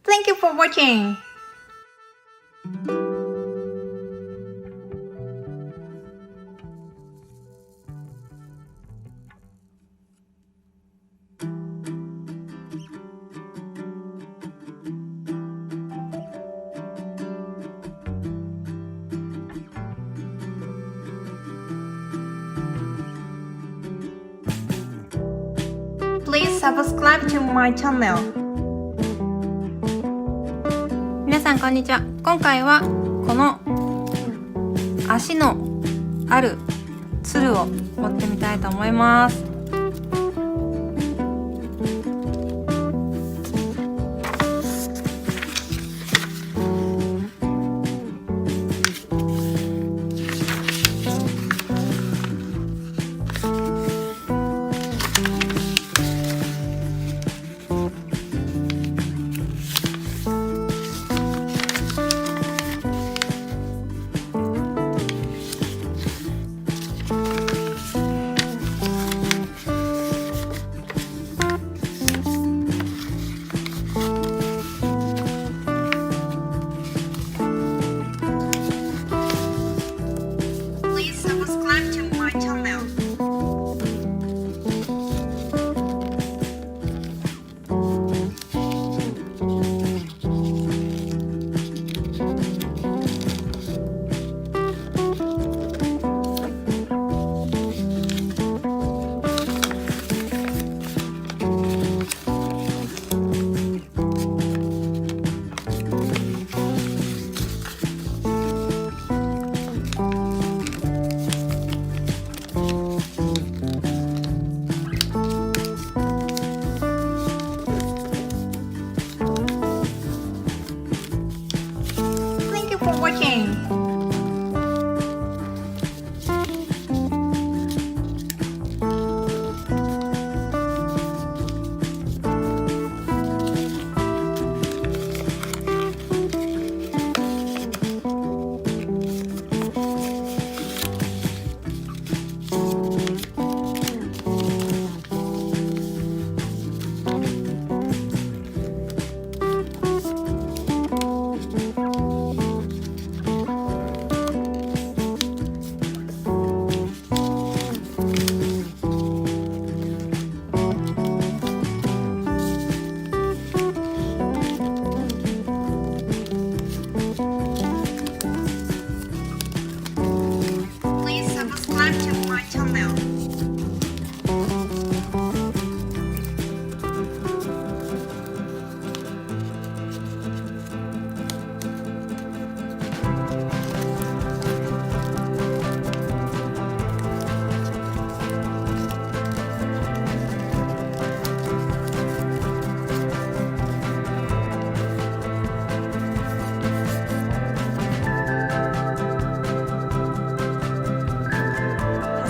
Thank you for watching! Please subscribe to my channel. 皆さんこんにちは。今回はこの足のある鶴を折ってみたいと思います。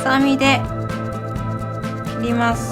ハサミで切ります。